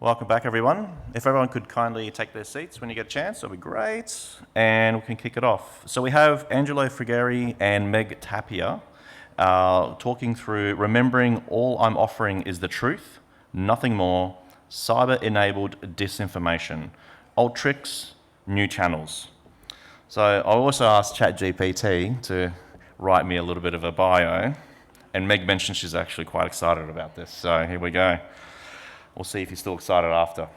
Welcome back, everyone. If everyone could kindly take their seats when you get a chance, that'd be great. And we can kick it off. So we have Angelo Friggiere and Meg Tapia talking through remembering all I'm offering is the truth, nothing more, cyber-enabled disinformation, old tricks, new channels. So I also asked ChatGPT to write me a little bit of a bio, and Meg mentioned she's actually quite excited about this. So here we go. We'll see if you're still excited after.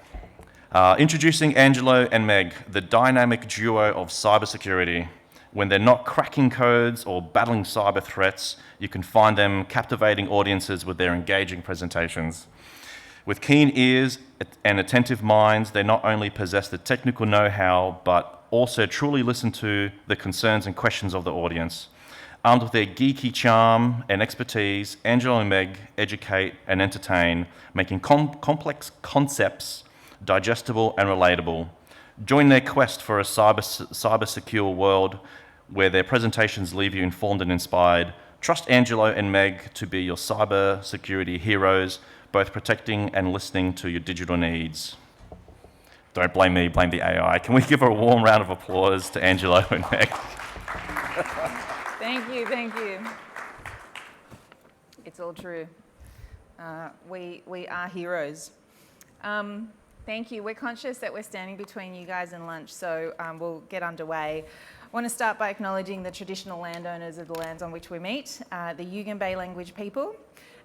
Introducing Angelo and Meg, the dynamic duo of cybersecurity. When they're not cracking codes or battling cyber threats, you can find them captivating audiences with their engaging presentations. With keen ears and attentive minds, they not only possess the technical know-how, but also truly listen to the concerns and questions of the audience. Armed with their geeky charm and expertise, Angelo and Meg educate and entertain, making complex concepts digestible and relatable. Join their quest for a cyber-secure world where their presentations leave you informed and inspired. Trust Angelo and Meg to be your cyber security heroes, both protecting and listening to your digital needs. Don't blame me, blame the AI. Can we give a warm round of applause to Angelo and Meg? Thank you, thank you. It's all true. We are heroes. Thank you. We're conscious that we're standing between you guys and lunch, so we'll get underway. I want to start by acknowledging the traditional landowners of the lands on which we meet, the Yugambeh language people,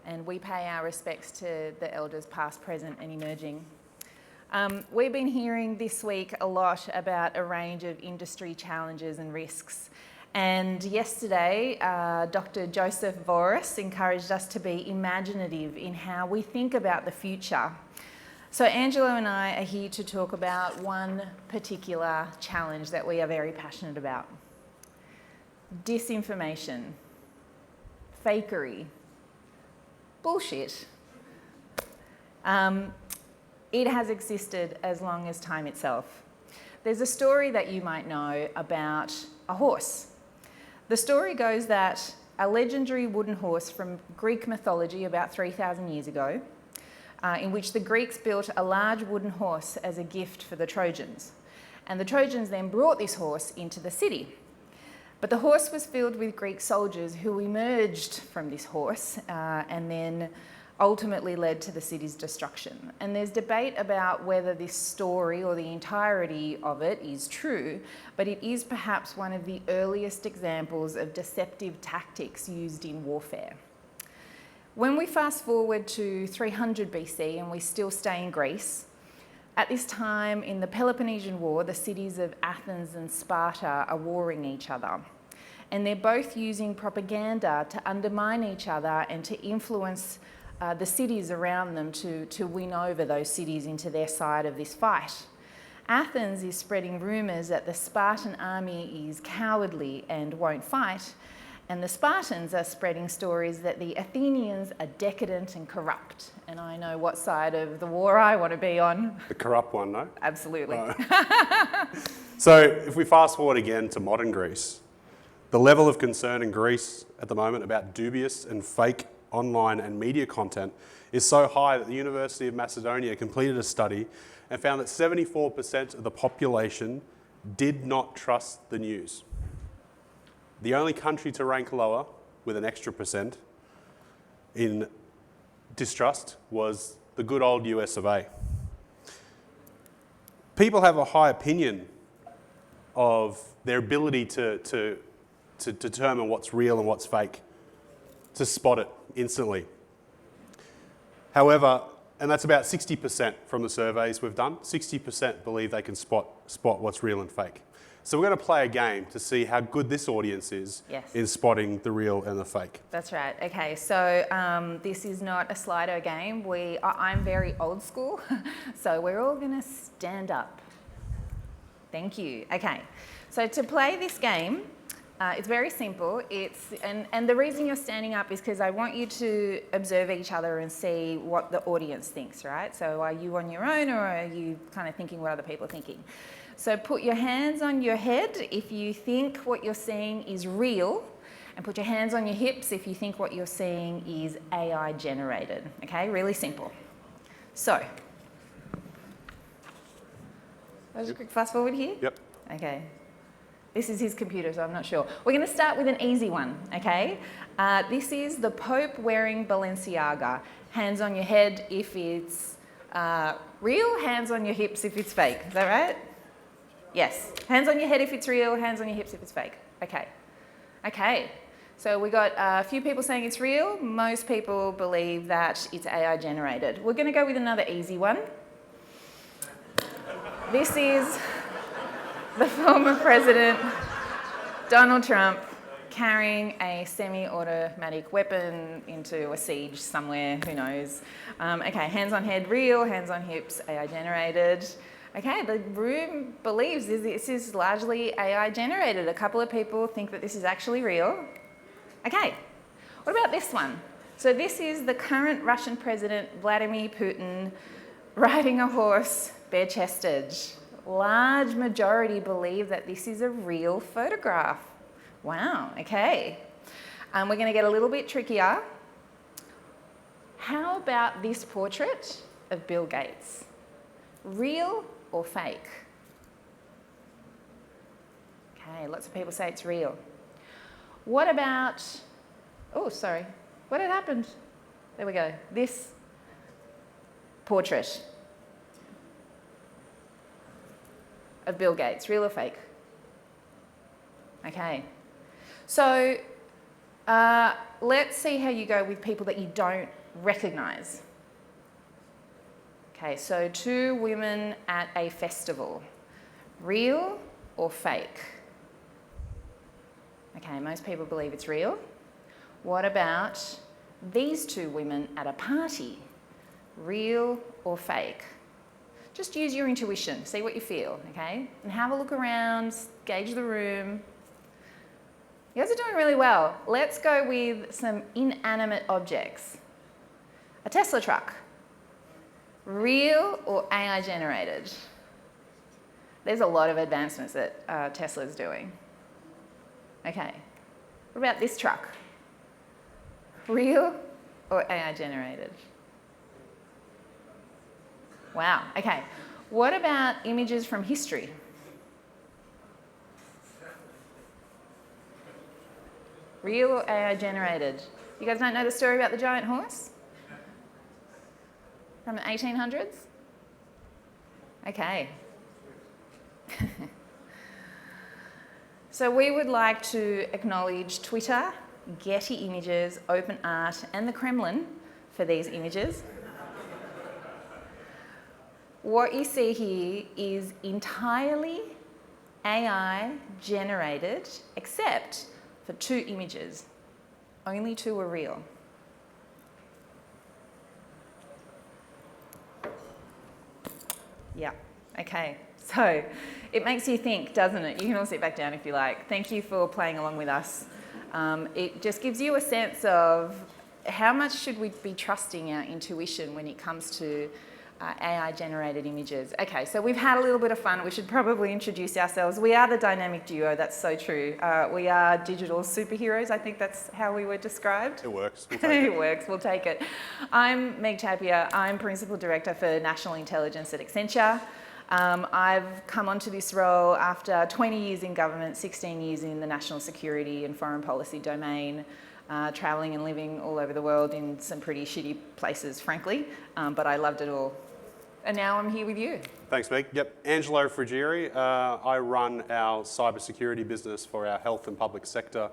and we pay our respects to the elders past, present and emerging. We've been hearing this week a lot about a range of industry challenges and risks. And yesterday, Dr. Joseph Voris encouraged us to be imaginative in how we think about the future. So Angelo and I are here to talk about one particular challenge that we are very passionate about. Disinformation, fakery, bullshit. It has existed as long as time itself. There's a story that you might know about a horse. The story goes that a legendary wooden horse from Greek mythology about 3,000 years ago, in which the Greeks built a large wooden horse as a gift for the Trojans. And the Trojans then brought this horse into the city. But the horse was filled with Greek soldiers who emerged from this horse and then ultimately led to the city's destruction. And there's debate about whether this story or the entirety of it is true, but it is perhaps one of the earliest examples of deceptive tactics used in warfare. When we fast forward to 300 BC and we still stay in Greece, at this time in the Peloponnesian War, the cities of Athens and Sparta are warring each other. And they're both using propaganda to undermine each other and to influence the cities around them to win over those cities into their side of this fight. Athens is spreading rumours that the Spartan army is cowardly and won't fight, and the Spartans are spreading stories that the Athenians are decadent and corrupt. And I know what side of the war I want to be on. The corrupt one, no? Absolutely. No. So if we fast forward again to modern Greece, the level of concern in Greece at the moment about dubious and fake online and media content is so high that the University of Macedonia completed a study and found that 74% of the population did not trust the news. The only country to rank lower, with an extra percent, in distrust was the good old US of A. People have a high opinion of their ability to determine what's real and what's fake, to spot it instantly. However, and that's about 60% from the surveys we've done, 60% believe they can spot what's real and fake. So we're going to play a game to see how good this audience is in spotting the real and the fake. That's right. Okay, so this is not a Slido game. I'm very old school, so we're all going to stand up. Thank you. Okay, so to play this game, it's very simple. And the reason you're standing up is because I want you to observe each other and see what the audience thinks, right? So are you on your own, or are you kind of thinking what other people are thinking? So put your hands on your head if you think what you're seeing is real, and put your hands on your hips if you think what you're seeing is AI generated. Okay, really simple. So There's a quick fast forward here. Yep. Okay. This is his computer, so I'm not sure. We're going to start with an easy one, okay? This is the Pope wearing Balenciaga. Hands on your head if it's real, hands on your hips if it's fake. Is that right? Yes. Hands on your head if it's real, hands on your hips if it's fake. Okay. Okay. So we got a few people saying it's real. Most people believe that it's AI generated. We're going to go with another easy one. This is the former president, Donald Trump, carrying a semi-automatic weapon into a siege somewhere, who knows. Okay, hands on head, real, hands on hips, AI generated. Okay, the room believes this is largely AI generated. A couple of people think that this is actually real. Okay, what about this one? So this is the current Russian president, Vladimir Putin, riding a horse, bare-chested. Large majority believe that this is a real photograph. Wow, okay. We're going to get a little bit trickier. How about this portrait of Bill Gates? Real or fake? Okay, lots of people say it's real. What about, oh, sorry, what had happened? There we go. This portrait of Bill Gates, real or fake? Okay. So let's see how you go with people that you don't recognise. Okay, so 2 women at a festival. Real or fake? Okay, most people believe it's real. What about these 2 women at a party? Real or fake? Just use your intuition, see what you feel, okay? And have a look around, gauge the room. You guys are doing really well. Let's go with some inanimate objects. A Tesla truck. Real or AI generated? There's a lot of advancements that Tesla's doing. Okay, what about this truck? Real or AI generated? Wow, okay. What about images from history? Real or AI generated? You guys don't know the story about the giant horse? From the 1800s? Okay. So we would like to acknowledge Twitter, Getty Images, OpenArt and the Kremlin for these images. What you see here is entirely AI generated, except for 2 images. Only 2 are real. Yeah, okay. So it makes you think, doesn't it? You can all sit back down if you like. Thank you for playing along with us. It just gives you a sense of how much should we be trusting our intuition when it comes to AI-generated images. Okay, so we've had a little bit of fun. We should probably introduce ourselves. We are the dynamic duo, that's so true. We are digital superheroes. I think that's how we were described. It works. We'll take It works, we'll take it. I'm Meg Tapia. I'm Principal Director for National Intelligence at Accenture. I've come onto this role after 20 years in government, 16 years in the national security and foreign policy domain, travelling and living all over the world in some pretty shitty places, frankly, but I loved it all. And now I'm here with you. Thanks, Meg. Yep, Angelo Friggiere. I run our cybersecurity business for our health and public sector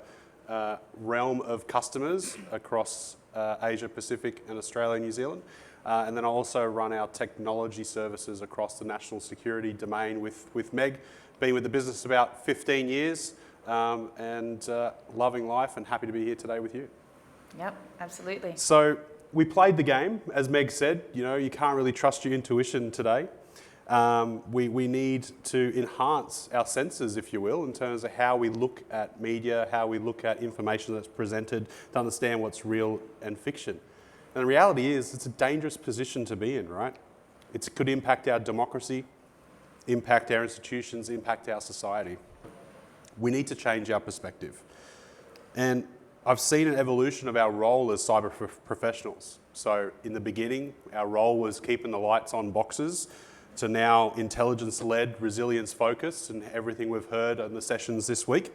realm of customers across Asia Pacific and Australia, New Zealand. And then I also run our technology services across the national security domain with Meg. Been with the business about 15 years and loving life and happy to be here today with you. Yep, absolutely. So we played the game, as Meg said. You know, you can't really trust your intuition today. We need to enhance our senses, if you will, in terms of how we look at media, how we look at information that's presented to understand what's real and fiction. And the reality is, it's a dangerous position to be in, right? It could impact our democracy, impact our institutions, impact our society. We need to change our perspective. And I've seen an evolution of our role as cyber professionals. So in the beginning, our role was keeping the lights on boxes to now intelligence-led, resilience-focused, and everything we've heard on the sessions this week,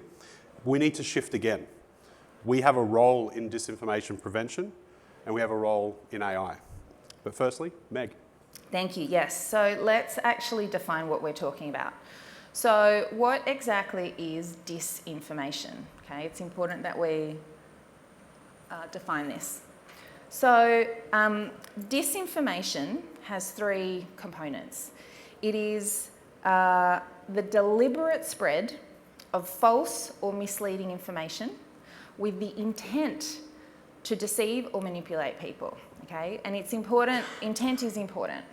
we need to shift again. We have a role in disinformation prevention, and we have a role in AI. But firstly, Meg. Thank you, yes. So let's actually define what we're talking about. So what exactly is disinformation? Okay, it's important that we define this. So disinformation has three components. It is the deliberate spread of false or misleading information with the intent to deceive or manipulate people, okay? And it's important, intent is important.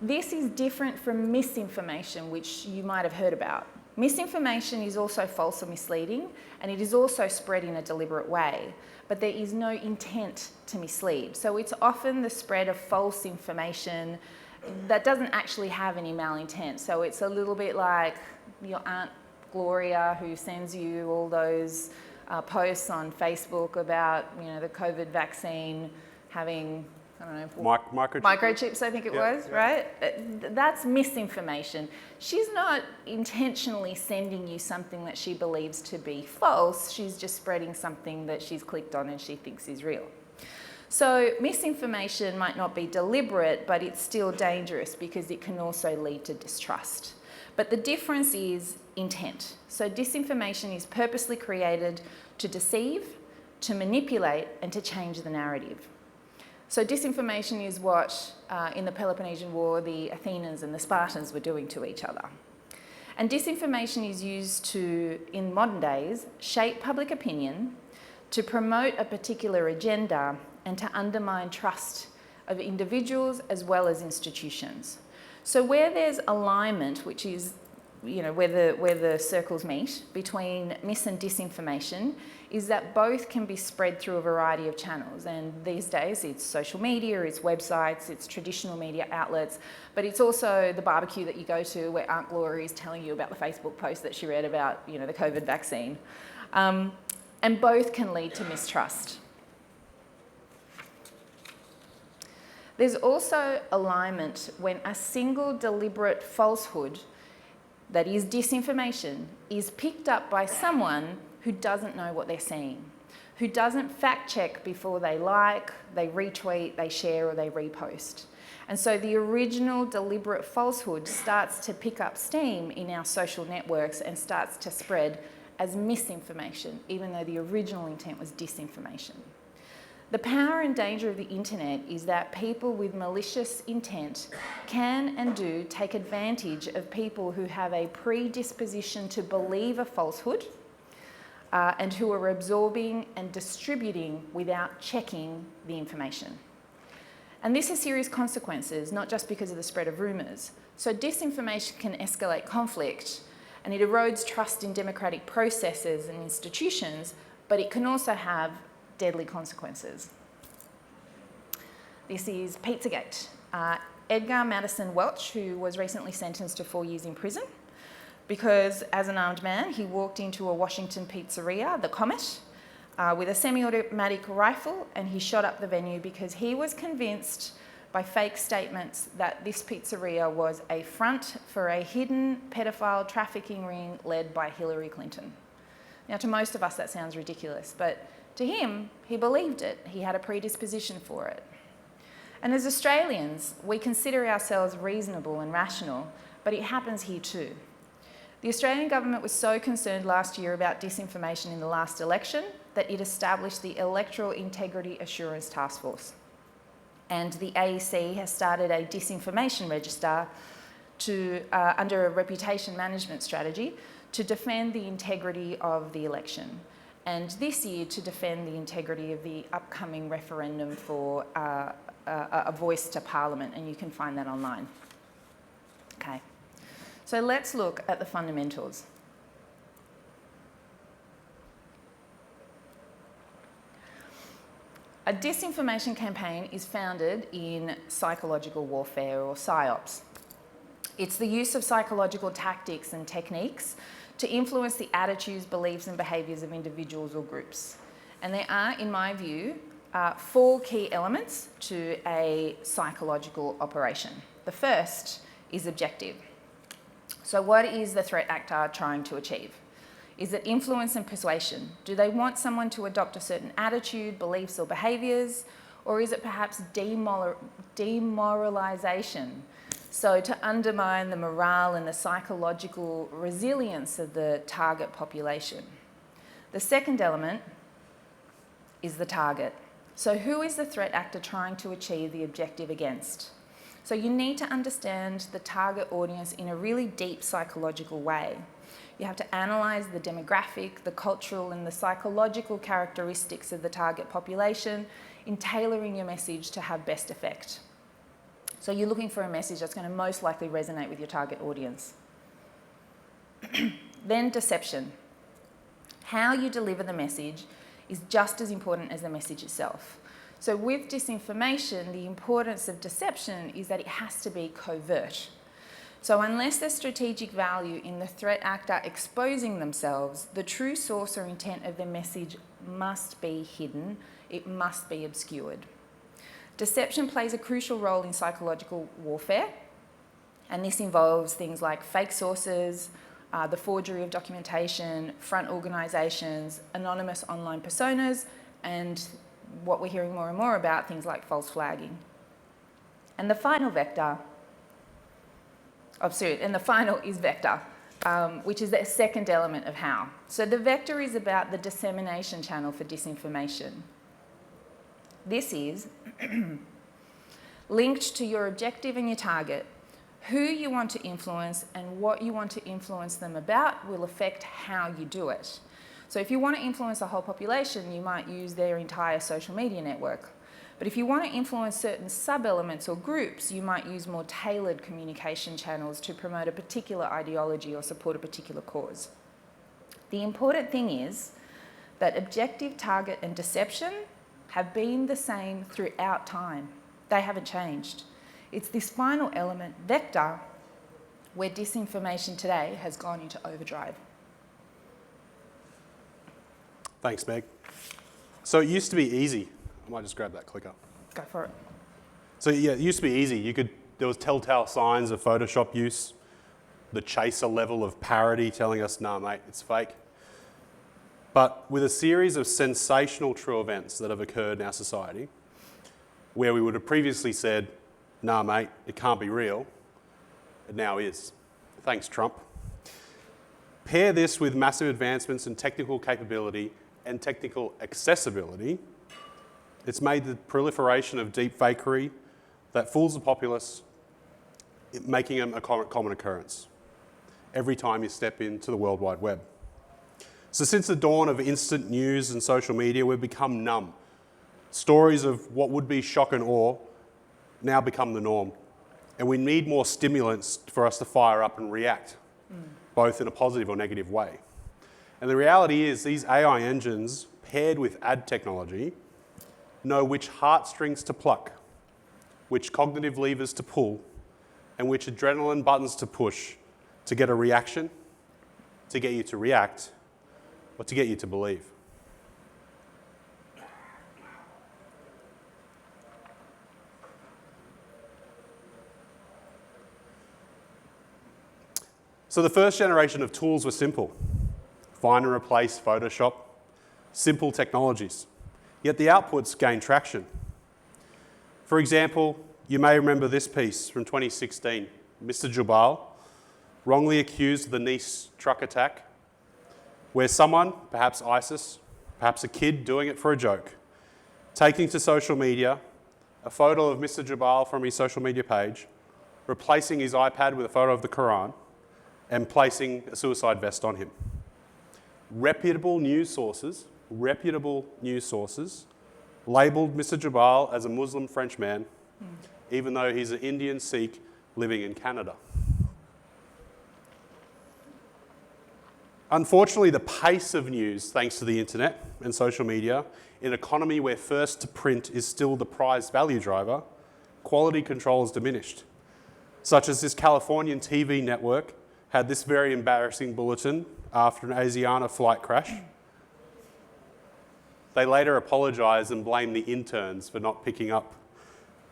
This is different from misinformation, which you might have heard about. Misinformation is also false or misleading, and it is also spread in a deliberate way, but there is no intent to mislead. So it's often the spread of false information that doesn't actually have any malintent. So it's a little bit like your Aunt Gloria who sends you all those posts on Facebook about, you know, the COVID vaccine having, I don't know, microchips, I think it was, right? That's misinformation. She's not intentionally sending you something that she believes to be false. She's just spreading something that she's clicked on and she thinks is real. So misinformation might not be deliberate, but it's still dangerous because it can also lead to distrust. But the difference is intent. So disinformation is purposely created to deceive, to manipulate, and to change the narrative. So disinformation is what, in the Peloponnesian War, the Athenians and the Spartans were doing to each other. And disinformation is used to, in modern days, shape public opinion, to promote a particular agenda, and to undermine trust of individuals as well as institutions. So where there's alignment, which is, you know, where the circles meet between mis and disinformation, is that both can be spread through a variety of channels. And these days it's social media, it's websites, it's traditional media outlets, but it's also the barbecue that you go to where Aunt Gloria is telling you about the Facebook post that she read about, you know, the COVID vaccine. And both can lead to mistrust. There's also alignment when a single deliberate falsehood, that is disinformation, is picked up by someone who doesn't know what they're saying, who doesn't fact check before they like, they retweet, they share, or they repost. And so the original deliberate falsehood starts to pick up steam in our social networks and starts to spread as misinformation, even though the original intent was disinformation. The power and danger of the internet is that people with malicious intent can and do take advantage of people who have a predisposition to believe a falsehood and who are absorbing and distributing without checking the information. And this has serious consequences, not just because of the spread of rumours. So disinformation can escalate conflict and it erodes trust in democratic processes and institutions, but it can also have deadly consequences. This is Pizzagate. Edgar Madison Welch, who was recently sentenced to 4 years in prison because as an armed man, he walked into a Washington pizzeria, the Comet, with a semi-automatic rifle, and he shot up the venue because he was convinced by fake statements that this pizzeria was a front for a hidden pedophile trafficking ring led by Hillary Clinton. Now, to most of us, that sounds ridiculous, but to him, he believed it. He had a predisposition for it. And as Australians, we consider ourselves reasonable and rational, but it happens here too. The Australian government was so concerned last year about disinformation in the last election that it established the Electoral Integrity Assurance Task Force. And the AEC has started a disinformation register under a reputation management strategy to defend the integrity of the election. And this year to defend the integrity of the upcoming referendum for a voice to Parliament, and you can find that online. Okay, so let's look at the fundamentals. A disinformation campaign is founded in psychological warfare, or psyops. It's the use of psychological tactics and techniques to influence the attitudes, beliefs and behaviours of individuals or groups. And there are, in my view, 4 key elements to a psychological operation. The first is objective. So what is the threat actor trying to achieve? Is it influence and persuasion? Do they want someone to adopt a certain attitude, beliefs or behaviours? Or is it perhaps demoralisation? So to undermine the morale and the psychological resilience of the target population. The second element is the target. So who is the threat actor trying to achieve the objective against? So you need to understand the target audience in a really deep psychological way. You have to analyse the demographic, the cultural and the psychological characteristics of the target population in tailoring your message to have best effect. So you're looking for a message that's going to most likely resonate with your target audience. Then deception. How you deliver the message is just as important as the message itself. So with disinformation, the importance of deception is that it has to be covert. So unless there's strategic value in the threat actor exposing themselves, the true source or intent of their message must be hidden, it must be obscured. Deception plays a crucial role in psychological warfare, and this involves things like fake sources, the forgery of documentation, front organisations, anonymous online personas, and what we're hearing more and more about, things like false flagging. And the final is vector, which is the second element of how. So the vector is about the dissemination channel for disinformation. This is linked to your objective and your target. Who you want to influence and what you want to influence them about will affect how you do it. So if you want to influence a whole population, you might use their entire social media network. But if you want to influence certain sub-elements or groups, you might use more tailored communication channels to promote a particular ideology or support a particular cause. The important thing is that objective, target and deception have been the same throughout time. They haven't changed. It's this final element, vector, where disinformation today has gone into overdrive. Thanks, Meg. So it used to be easy. I might just grab that clicker. Go for it. So yeah, it used to be easy. There was telltale signs of Photoshop use, the chaser level of parody telling us, nah, mate, it's fake. But with a series of sensational true events that have occurred in our society, where we would have previously said, nah, mate, it can't be real, it now is. Thanks, Trump. Pair this with massive advancements in technical capability and technical accessibility, it's made the proliferation of deep fakery that fools the populace, making them a common occurrence every time you step into the World Wide Web. So since the dawn of instant news and social media, we've become numb. Stories of what would be shock and awe now become the norm. And we need more stimulants for us to fire up and react, both in a positive or negative way. And the reality is these AI engines, paired with ad technology, know which heartstrings to pluck, which cognitive levers to pull, and which adrenaline buttons to push to get a reaction, to get you to react, or to get you to believe. So the first generation of tools were simple. Find and replace Photoshop, simple technologies. Yet the outputs gained traction. For example, you may remember this piece from 2016. Mr. Jubal, wrongly accused of the Nice truck attack, where someone, perhaps ISIS, perhaps a kid doing it for a joke, taking to social media a photo of Mr. Jubal from his social media page, replacing his iPad with a photo of the Quran, and placing a suicide vest on him. Reputable news sources labelled Mr. Jubal as a Muslim French man, even though he's an Indian Sikh living in Canada. Unfortunately, the pace of news, thanks to the internet and social media, in an economy where first to print is still the prized value driver, quality control is diminished. Such as this Californian TV network had this very embarrassing bulletin after an Asiana flight crash. They later apologised and blamed the interns for not picking up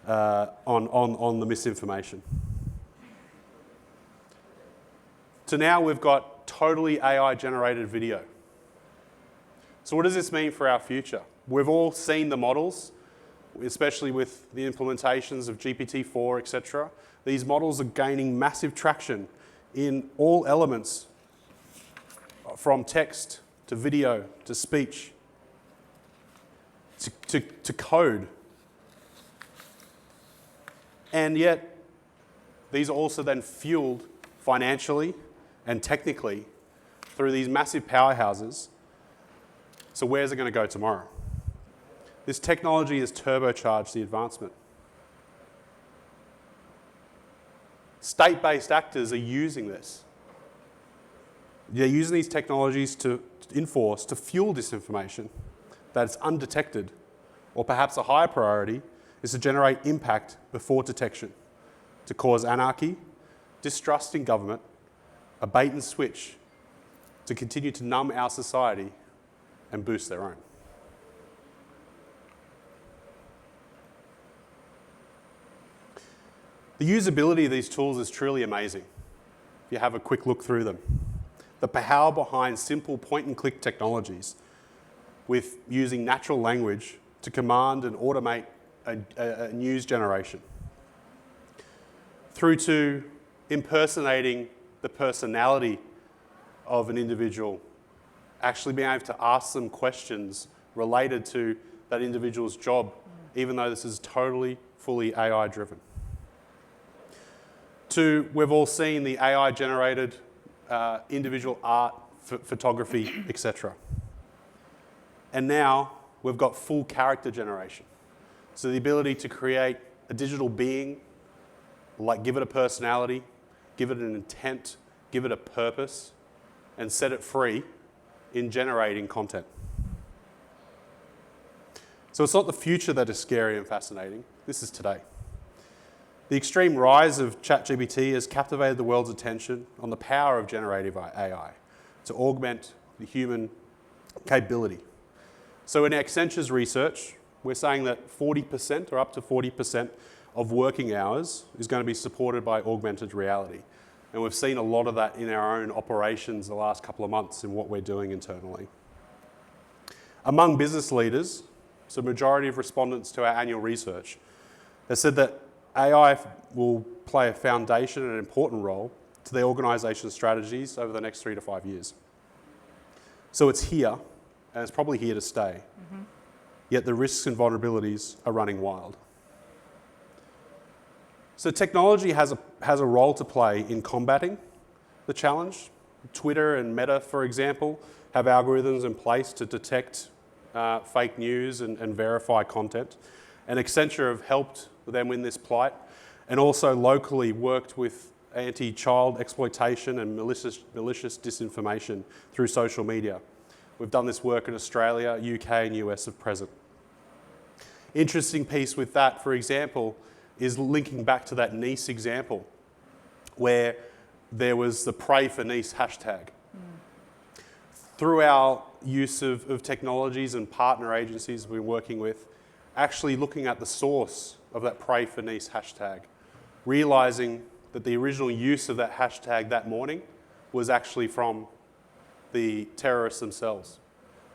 on the misinformation. So now we've got totally AI-generated video. So what does this mean for our future? We've all seen the models, especially with the implementations of GPT-4, etc. These models are gaining massive traction in all elements, from text to video to speech to code. And yet, these are also then fueled financially and technically through these massive powerhouses. So where's it going to go tomorrow? This technology has turbocharged the advancement. State-based actors are using this. They're using these technologies to enforce, to fuel disinformation that is undetected, or perhaps a higher priority is to generate impact before detection, to cause anarchy, distrust in government, a bait and switch, to continue to numb our society and boost their own. The usability of these tools is truly amazing, if you have a quick look through them. The power behind simple point-and-click technologies with using natural language to command and automate a news generation, through to impersonating the personality of an individual, actually being able to ask them questions related to that individual's job, even though this is totally, fully AI-driven. We've all seen the AI-generated individual art, photography, etc. And now we've got full character generation. So the ability to create a digital being, like give it a personality, give it an intent, give it a purpose, and set it free in generating content. So it's not the future that is scary and fascinating. This is today. The extreme rise of ChatGPT has captivated the world's attention on the power of generative AI to augment the human capability. So in Accenture's research, we're saying that 40% or up to 40% of working hours is going to be supported by augmented reality. And we've seen a lot of that in our own operations the last couple of months in what we're doing internally. Among business leaders, so the majority of respondents to our annual research, have said that AI will play a foundation and an important role to their organisation's strategies over the next 3 to 5 years. So it's here, and it's probably here to stay. Yet the risks and vulnerabilities are running wild. So technology has a role to play in combating the challenge. Twitter and Meta, for example, have algorithms in place to detect fake news and verify content. And Accenture have helped them in this plight, and also locally worked with anti-child exploitation and malicious disinformation through social media. We've done this work in Australia, UK and US of present. Interesting piece with that, for example, is linking back to that Nice example, where there was the Pray for Nice hashtag. Through our use of technologies and partner agencies we're working with, actually looking at the source of that Pray for Nice hashtag, realising that the original use of that hashtag that morning was actually from the terrorists themselves,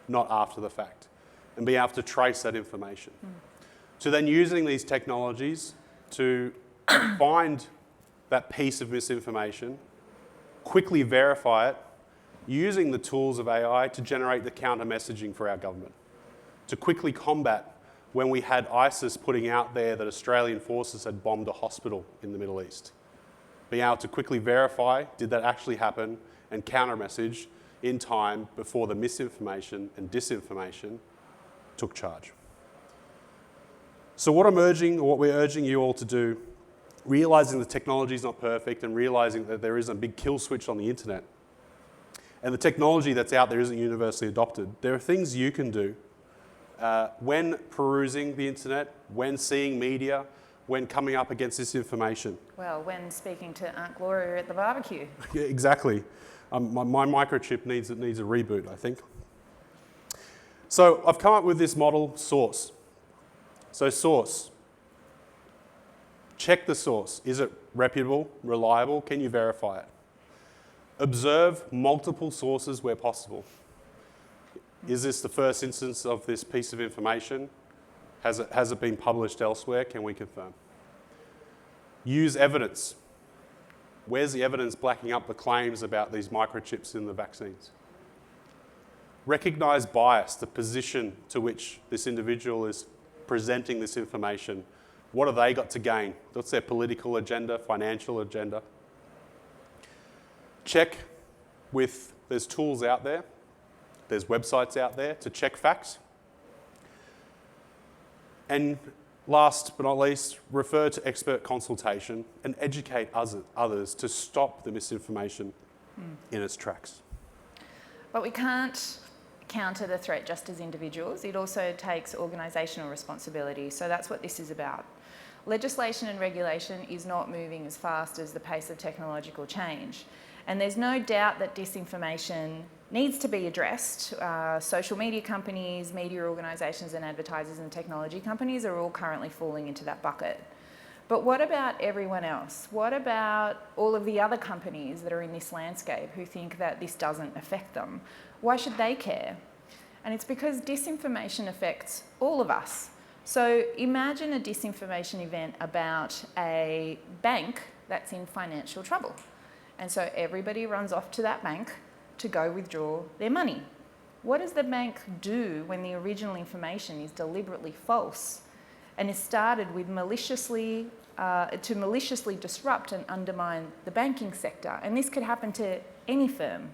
not after the fact, and being able to trace that information. So then using these technologies to find that piece of misinformation, quickly verify it, using the tools of AI to generate the counter messaging for our government, to quickly combat when we had ISIS putting out there that Australian forces had bombed a hospital in the Middle East. Being able to quickly verify, did that actually happen, and counter message in time before the misinformation and disinformation took charge. So what we're urging you all to do, realising the technology is not perfect and realising that there is a big kill switch on the internet, and the technology that's out there isn't universally adopted, there are things you can do when perusing the internet, when seeing media, when coming up against this information. Well, when speaking to Aunt Gloria at the barbecue. Yeah, exactly. My microchip needs a reboot, I think. So I've come up with this model, source. So source. Check the source. Is it reputable, reliable? Can you verify it? Observe multiple sources where possible. Is this the first instance of this piece of information? Has it been published elsewhere? Can we confirm? Use evidence. Where's the evidence backing up the claims about these microchips in the vaccines? Recognize bias, the position to which this individual is presenting this information. What have they got to gain? What's their political agenda, financial agenda? Check with, there's tools out there, there's websites out there to check facts. And last but not least, refer to expert consultation and educate others to stop the misinformation in its tracks. But we can't counter the threat just as individuals. It also takes organisational responsibility. So that's what this is about. Legislation and regulation is not moving as fast as the pace of technological change. And there's no doubt that disinformation needs to be addressed. Social media companies, media organisations and advertisers and technology companies are all currently falling into that bucket. But what about everyone else? What about all of the other companies that are in this landscape who think that this doesn't affect them? Why should they care? And it's because disinformation affects all of us. So imagine a disinformation event about a bank that's in financial trouble. And so everybody runs off to that bank to go withdraw their money. What does the bank do when the original information is deliberately false and is started with maliciously disrupt and undermine the banking sector? And this could happen to any firm.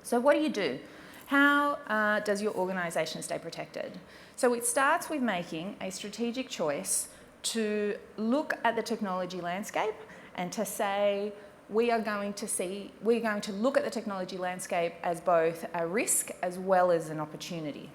So what do? How does your organisation stay protected? So it starts with making a strategic choice to look at the technology landscape and to say, we're going to look at the technology landscape as both a risk as well as an opportunity.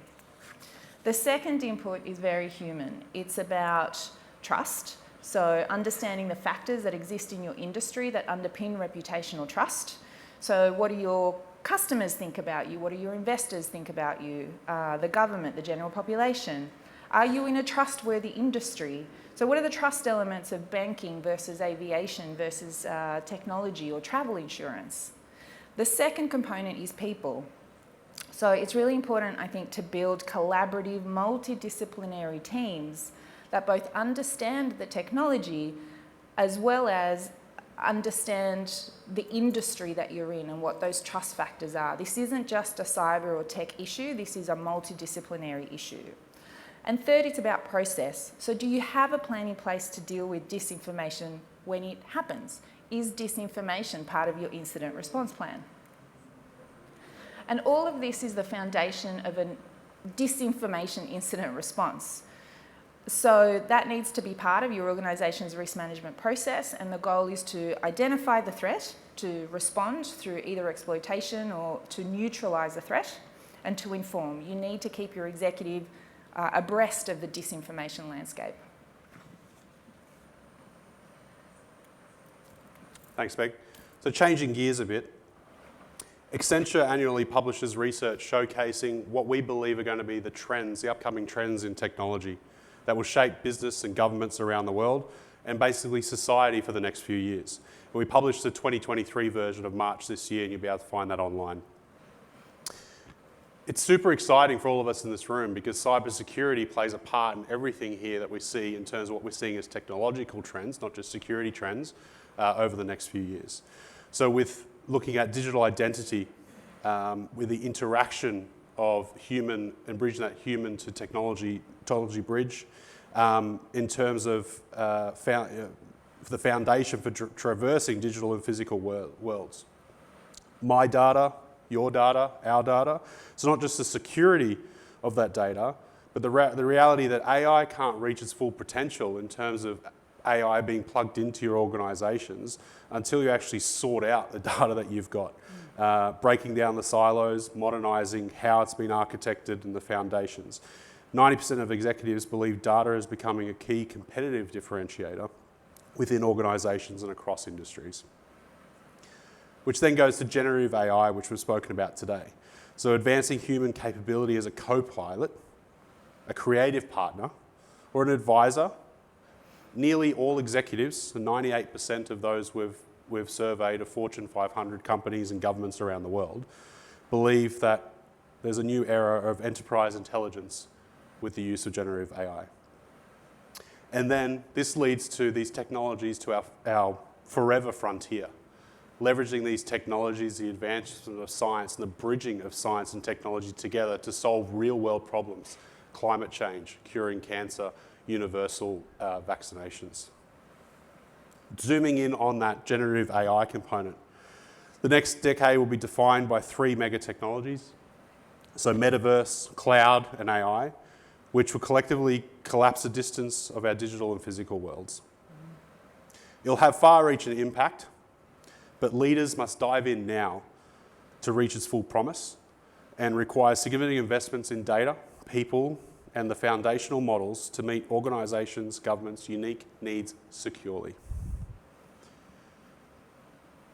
The second input is very human. It's about trust. So understanding the factors that exist in your industry that underpin reputational trust. So what do your customers think about you? What do your investors think about you? The government, the general population? Are you in a trustworthy industry? So what are the trust elements of banking versus aviation versus technology or travel insurance? The second component is people. So it's really important, I think, to build collaborative, multidisciplinary teams that both understand the technology as well as understand the industry that you're in and what those trust factors are. This isn't just a cyber or tech issue, this is a multidisciplinary issue. And third, it's about process. So do you have a plan in place to deal with disinformation when it happens? Is disinformation part of your incident response plan? And all of this is the foundation of a disinformation incident response. So that needs to be part of your organisation's risk management process, and the goal is to identify the threat, to respond through either exploitation or to neutralise the threat, and to inform. You need to keep your executive abreast of the disinformation landscape. Thanks, Meg. So changing gears a bit, Accenture annually publishes research showcasing what we believe are going to be the trends, the upcoming trends in technology that will shape business and governments around the world and basically society for the next few years. And we published the 2023 version of March this year, and you'll be able to find that online. It's super exciting for all of us in this room because cybersecurity plays a part in everything here that we see in terms of what we're seeing as technological trends, not just security trends, over the next few years. So with looking at digital identity, with the interaction of human and bridging that human to technology bridge, in terms of the foundation for traversing digital and physical worlds. My data, your data, our data. So not just the security of that data, but the reality that AI can't reach its full potential in terms of AI being plugged into your organisations until you actually sort out the data that you've got. Breaking down the silos, modernising how it's been architected and the foundations. 90% of executives believe data is becoming a key competitive differentiator within organisations and across industries. Which then goes to generative AI, which we've spoken about today. So advancing human capability as a co-pilot, a creative partner, or an advisor. Nearly all executives, 98% of those we've surveyed of Fortune 500 companies and governments around the world, believe that there's a new era of enterprise intelligence with the use of generative AI. And then this leads to these technologies to our forever frontier. Leveraging these technologies, the advancement of science and the bridging of science and technology together to solve real-world problems, climate change, curing cancer, universal vaccinations. Zooming in on that generative AI component, the next decade will be defined by 3 mega technologies. So metaverse, cloud, and AI, which will collectively collapse the distance of our digital and physical worlds. It'll have far-reaching impact, but leaders must dive in now to reach its full promise and requires significant investments in data, people, and the foundational models to meet organisations, governments' unique needs securely.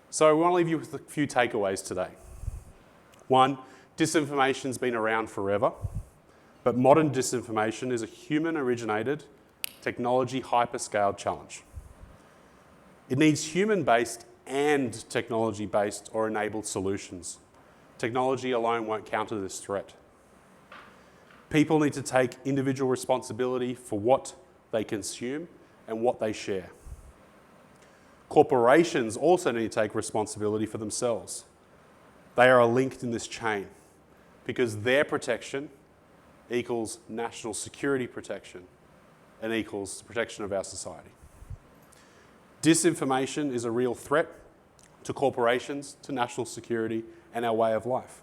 So we want to leave you with a few takeaways today. 1, disinformation's been around forever, but modern disinformation is a human-originated, technology hyperscale challenge. It needs human-based and technology-based or enabled solutions. Technology alone won't counter this threat. People need to take individual responsibility for what they consume and what they share. Corporations also need to take responsibility for themselves. They are linked in this chain because their protection equals national security protection and equals protection of our society. Disinformation is a real threat to corporations, to national security, and our way of life.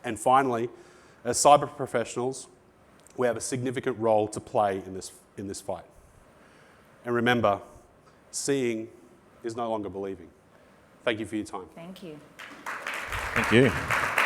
And finally, as cyber professionals, we have a significant role to play in this fight. And remember, seeing is no longer believing. Thank you for your time. Thank you. Thank you.